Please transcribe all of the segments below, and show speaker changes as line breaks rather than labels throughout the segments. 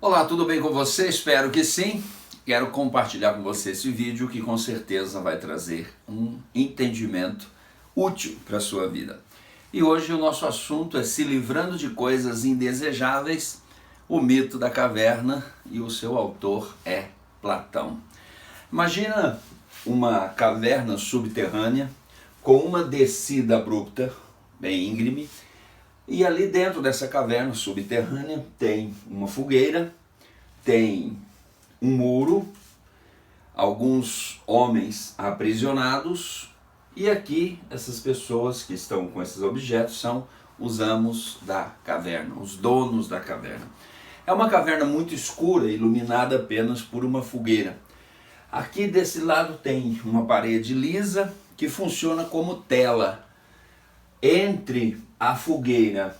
Olá, tudo bem com você? Espero que sim. Quero compartilhar com você esse vídeo que com certeza vai trazer um entendimento útil para a sua vida. E hoje o nosso assunto é se livrando de coisas indesejáveis, o mito da caverna, e o seu autor é Platão. Imagina uma caverna subterrânea com uma descida abrupta, bem íngreme, e ali dentro dessa caverna subterrânea tem uma fogueira, tem um muro, alguns homens aprisionados, e aqui essas pessoas que estão com esses objetos são os amos da caverna, os donos da caverna. É uma caverna muito escura, iluminada apenas por uma fogueira. Aqui desse lado tem uma parede lisa que funciona como tela. Entre a fogueira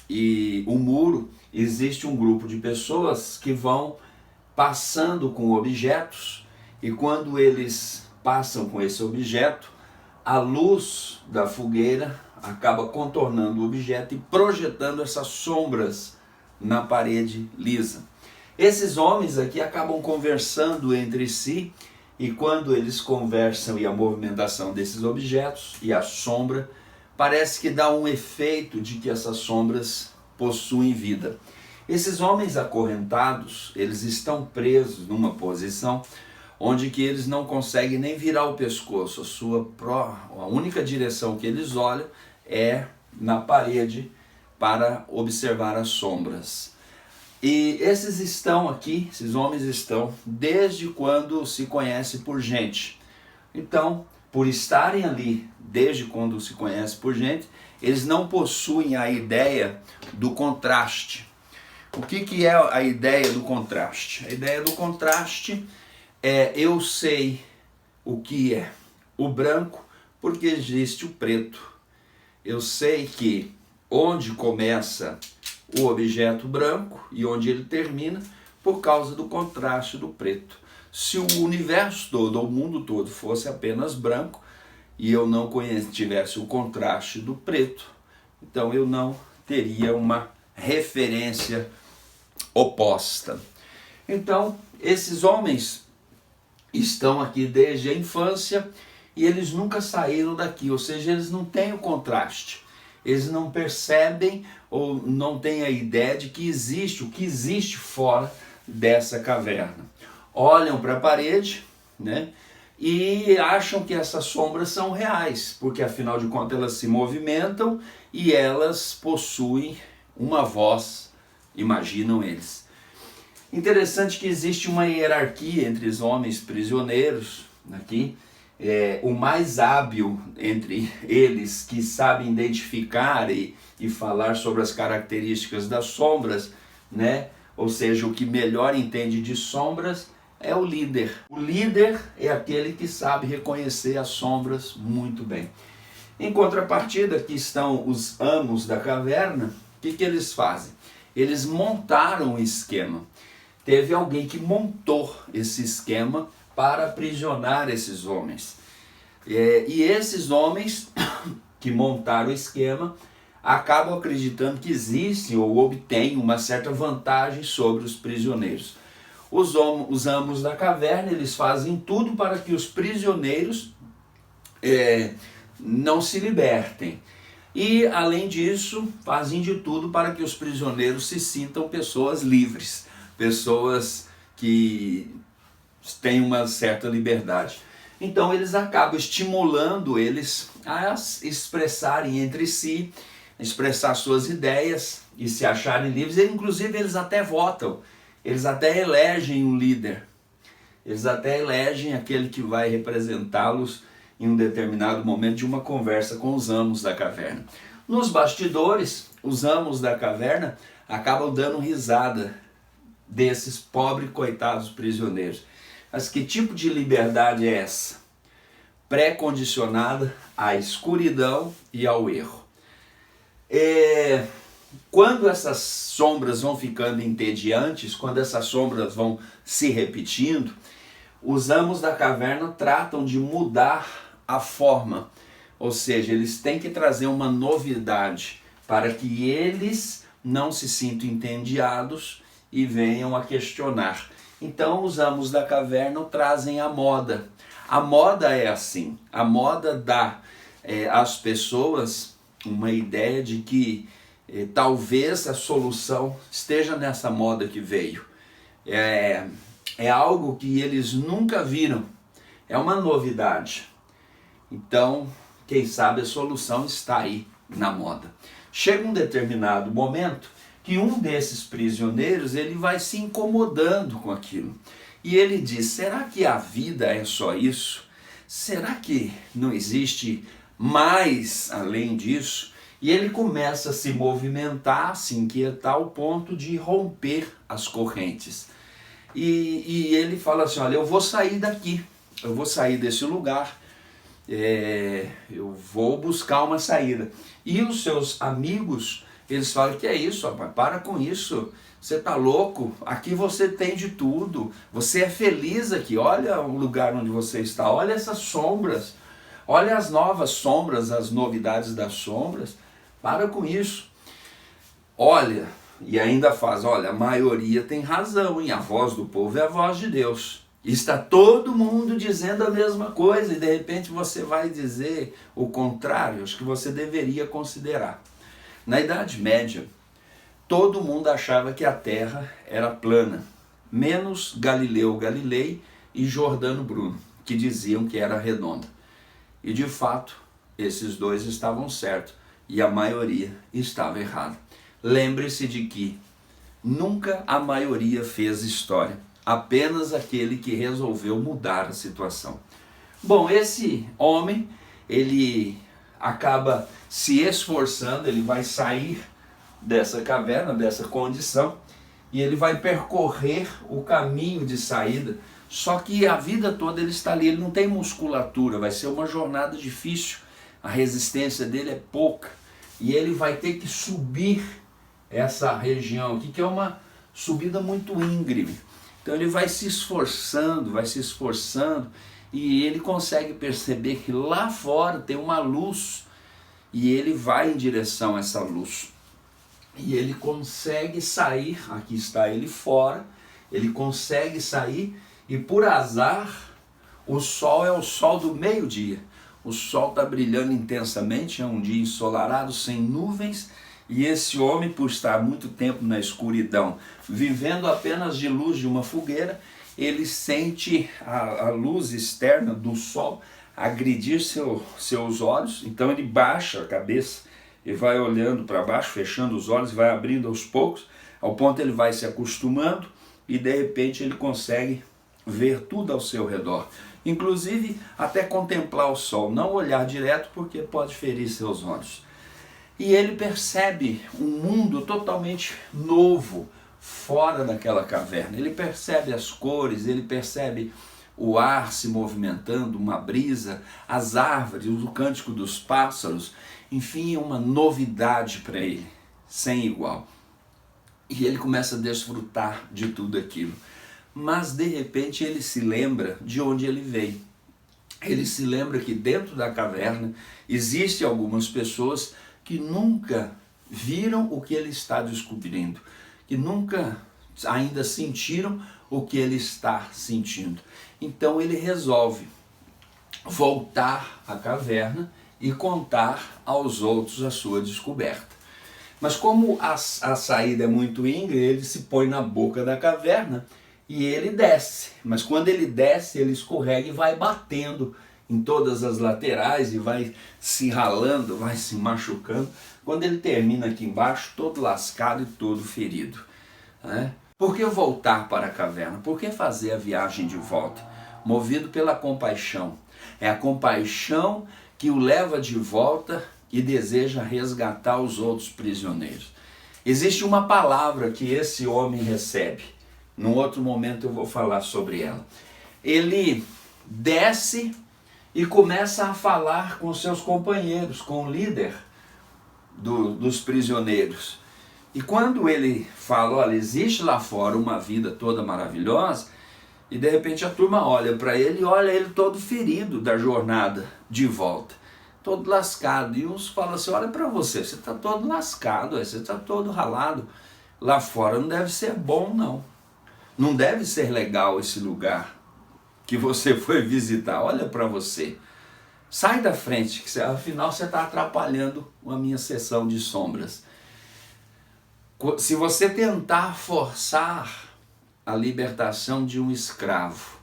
e o muro existe um grupo de pessoas que vão passando com objetos, e quando eles passam com esse objeto, a luz da fogueira acaba contornando o objeto e projetando essas sombras na parede lisa. Esses homens aqui acabam conversando entre si, e quando eles conversam e a movimentação desses objetos e a sombra, parece que dá um efeito de que essas sombras possuem vida. Esses homens acorrentados, eles estão presos numa posição onde que eles não conseguem nem virar o pescoço. A única direção que eles olham é na parede para observar as sombras. E esses homens estão desde quando se conhece por gente. Então, por estarem ali desde quando se conhece por gente, eles não possuem a ideia do contraste. O que é a ideia do contraste? A ideia do contraste é: eu sei o que é o branco porque existe o preto. Eu sei que onde começa o objeto branco e onde ele termina por causa do contraste do preto. Se o universo todo, ou o mundo todo, fosse apenas branco e eu não tivesse o contraste do preto, então eu não teria uma referência oposta. Então, esses homens estão aqui desde a infância e eles nunca saíram daqui, ou seja, eles não têm o contraste. Eles não percebem ou não têm a ideia de que existe o que existe fora dessa caverna. Olham para a parede, né, e acham que essas sombras são reais, porque afinal de contas elas se movimentam e elas possuem uma voz, imaginam eles. Interessante que existe uma hierarquia entre os homens prisioneiros aqui. O mais hábil entre eles, que sabe identificar e falar sobre as características das sombras, né, ou seja, o que melhor entende de sombras, é o líder. O líder é aquele que sabe reconhecer as sombras muito bem. Em contrapartida, aqui estão os amos da caverna. O que eles fazem? Eles montaram um esquema. Teve alguém que montou esse esquema para aprisionar esses homens. E esses homens que montaram o esquema acabam acreditando que existem ou obtêm uma certa vantagem sobre os prisioneiros. Os amos da caverna, eles fazem tudo para que os prisioneiros não se libertem. E, além disso, fazem de tudo para que os prisioneiros se sintam pessoas livres, pessoas que têm uma certa liberdade. Então, eles acabam estimulando eles a expressarem entre si, expressar suas ideias e se acharem livres. E, inclusive, eles até votam. Eles até elegem um líder, eles até elegem aquele que vai representá-los em um determinado momento de uma conversa com os amos da caverna. Nos bastidores, os amos da caverna acabam dando risada desses pobres coitados prisioneiros. Mas que tipo de liberdade é essa? Pré-condicionada à escuridão e ao erro. Quando essas sombras vão ficando entediantes, quando essas sombras vão se repetindo, os amos da caverna tratam de mudar a forma, ou seja, eles têm que trazer uma novidade para que eles não se sintam entediados e venham a questionar. Então os amos da caverna trazem a moda. A moda é assim, a moda dá às pessoas uma ideia de que talvez a solução esteja nessa moda que veio. É algo que eles nunca viram, é uma novidade. Então, quem sabe a solução está aí na moda. Chega um determinado momento que um desses prisioneiros ele vai se incomodando com aquilo. E ele diz, será que a vida é só isso? Será que não existe mais além disso? E ele começa a se movimentar, se inquietar ao ponto de romper as correntes. E ele fala assim, olha, eu vou sair daqui, eu vou sair desse lugar, eu vou buscar uma saída. E os seus amigos, eles falam, que é isso, rapaz, para com isso, você tá louco, aqui você tem de tudo, você é feliz aqui, olha o lugar onde você está, olha essas sombras, olha as novas sombras, as novidades das sombras, para com isso. Olha, e ainda faz, olha, a maioria tem razão, e a voz do povo é a voz de Deus. Está todo mundo dizendo a mesma coisa, e de repente você vai dizer o contrário, acho que você deveria considerar. Na Idade Média, todo mundo achava que a Terra era plana, menos Galileu Galilei e Giordano Bruno, que diziam que era redonda. E de fato, esses dois estavam certos, e a maioria estava errada. Lembre-se de que nunca a maioria fez história, apenas aquele que resolveu mudar a situação. Bom, esse homem, ele acaba se esforçando, ele vai sair dessa caverna, dessa condição, e ele vai percorrer o caminho de saída, só que a vida toda ele está ali, ele não tem musculatura, vai ser uma jornada difícil, a resistência dele é pouca, e ele vai ter que subir essa região aqui, que é uma subida muito íngreme. Então ele vai se esforçando, e ele consegue perceber que lá fora tem uma luz, e ele vai em direção a essa luz. E ele consegue sair, aqui está ele fora, ele consegue sair, e por azar, o sol é o sol do meio-dia. O sol está brilhando intensamente, é um dia ensolarado, sem nuvens, e esse homem, por estar muito tempo na escuridão, vivendo apenas de luz de uma fogueira, ele sente a luz externa do sol agredir seus olhos, então ele baixa a cabeça e vai olhando para baixo, fechando os olhos, vai abrindo aos poucos, ao ponto ele vai se acostumando e de repente ele consegue ver tudo ao seu redor. Inclusive até contemplar o sol, não olhar direto porque pode ferir seus olhos. E ele percebe um mundo totalmente novo fora daquela caverna. Ele percebe as cores, ele percebe o ar se movimentando, uma brisa, as árvores, o cântico dos pássaros, enfim, uma novidade para ele, sem igual. E ele começa a desfrutar de tudo aquilo. Mas de repente ele se lembra de onde ele veio. Ele se lembra que dentro da caverna existem algumas pessoas que nunca viram o que ele está descobrindo, que nunca ainda sentiram o que ele está sentindo. Então ele resolve voltar à caverna e contar aos outros a sua descoberta. Mas como a saída é muito íngreme, ele se põe na boca da caverna e ele desce. Mas quando ele desce, ele escorrega e vai batendo em todas as laterais e vai se ralando, vai se machucando. Quando ele termina aqui embaixo, todo lascado e todo ferido. Por que voltar para a caverna? Por que fazer a viagem de volta? Movido pela compaixão. É a compaixão que o leva de volta e deseja resgatar os outros prisioneiros. Existe uma palavra que esse homem recebe. Num outro momento eu vou falar sobre ela. Ele desce e começa a falar com seus companheiros, com o líder dos prisioneiros. E quando ele fala, olha, existe lá fora uma vida toda maravilhosa, e de repente a turma olha para ele e olha ele todo ferido da jornada de volta, todo lascado. E uns falam assim, olha para você, você está todo lascado, você está todo ralado, lá fora não deve ser bom, não. Não deve ser legal esse lugar que você foi visitar. Olha para você. Sai da frente, que afinal você está atrapalhando a minha sessão de sombras. Se você tentar forçar a libertação de um escravo,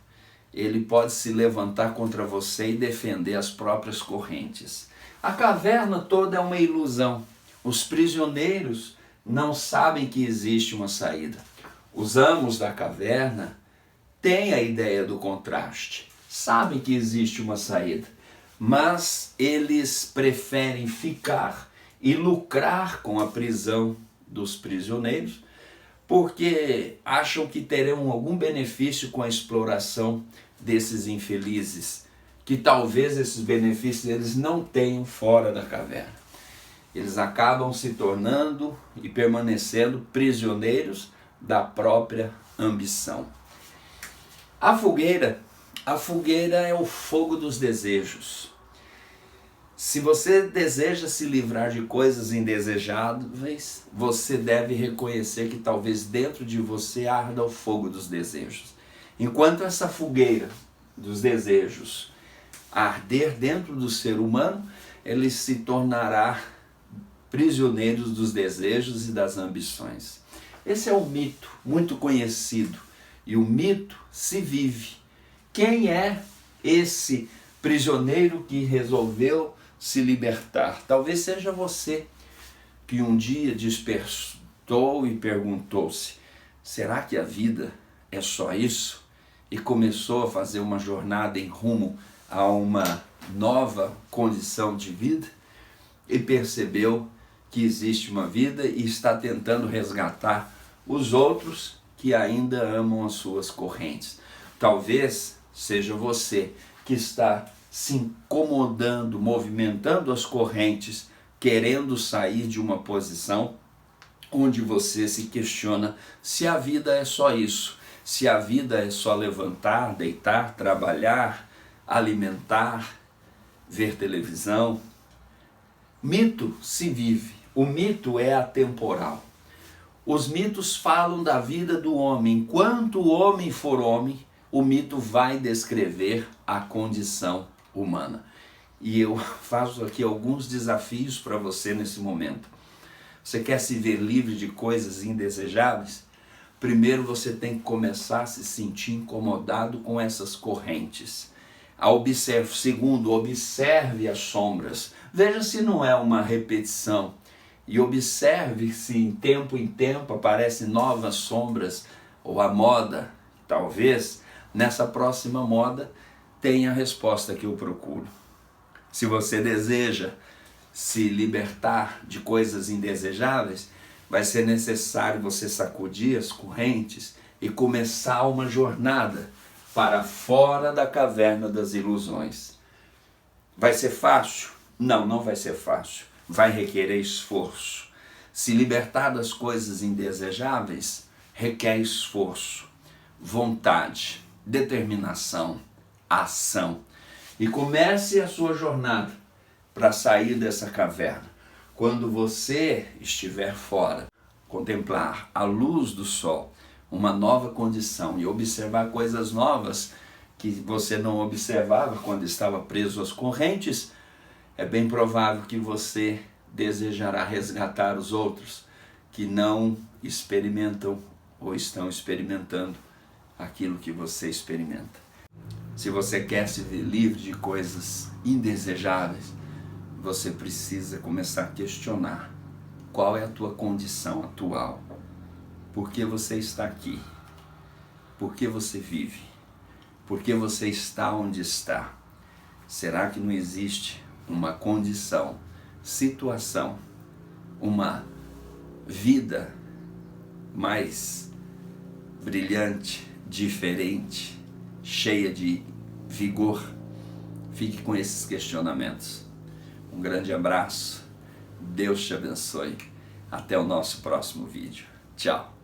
ele pode se levantar contra você e defender as próprias correntes. A caverna toda é uma ilusão. Os prisioneiros não sabem que existe uma saída. Os amos da caverna têm a ideia do contraste, sabem que existe uma saída, mas eles preferem ficar e lucrar com a prisão dos prisioneiros, porque acham que terão algum benefício com a exploração desses infelizes, que talvez esses benefícios eles não tenham fora da caverna. Eles acabam se tornando e permanecendo prisioneiros da própria ambição. A fogueira é o fogo dos desejos. Se você deseja se livrar de coisas indesejáveis, você deve reconhecer que talvez dentro de você arda o fogo dos desejos. Enquanto essa fogueira dos desejos arder dentro do ser humano, ele se tornará prisioneiro dos desejos e das ambições. Esse é um mito muito conhecido e o mito se vive. Quem é esse prisioneiro que resolveu se libertar? Talvez seja você que um dia despertou e perguntou-se: será que a vida é só isso? E começou a fazer uma jornada em rumo a uma nova condição de vida e percebeu que existe uma vida e está tentando resgatar os outros que ainda amam as suas correntes. Talvez seja você que está se incomodando, movimentando as correntes, querendo sair de uma posição onde você se questiona se a vida é só isso, se a vida é só levantar, deitar, trabalhar, alimentar, ver televisão. Mito se vive, o mito é atemporal. Os mitos falam da vida do homem. Enquanto o homem for homem, o mito vai descrever a condição humana. E eu faço aqui alguns desafios para você nesse momento. Você quer se ver livre de coisas indesejáveis? Primeiro você tem que começar a se sentir incomodado com essas correntes. Segundo, observe as sombras. Veja se não é uma repetição. E observe se em tempo aparecem novas sombras ou a moda. Talvez nessa próxima moda tenha a resposta que eu procuro. Se você deseja se libertar de coisas indesejáveis, vai ser necessário você sacudir as correntes e começar uma jornada para fora da caverna das ilusões. Vai ser fácil? Não, não vai ser fácil. Vai requerer esforço. Se libertar das coisas indesejáveis requer esforço, vontade, determinação, ação. E comece a sua jornada para sair dessa caverna. Quando você estiver fora, contemplar a luz do sol, uma nova condição e observar coisas novas que você não observava quando estava preso às correntes, é bem provável que você desejará resgatar os outros que não experimentam ou estão experimentando aquilo que você experimenta. Se você quer se ver livre de coisas indesejáveis, você precisa começar a questionar qual é a tua condição atual. Por que você está aqui? Por que você vive? Por que você está onde está? Será que não existe uma condição, situação, uma vida mais brilhante, diferente, cheia de vigor? Fique com esses questionamentos. Um grande abraço, Deus te abençoe. Até o nosso próximo vídeo. Tchau.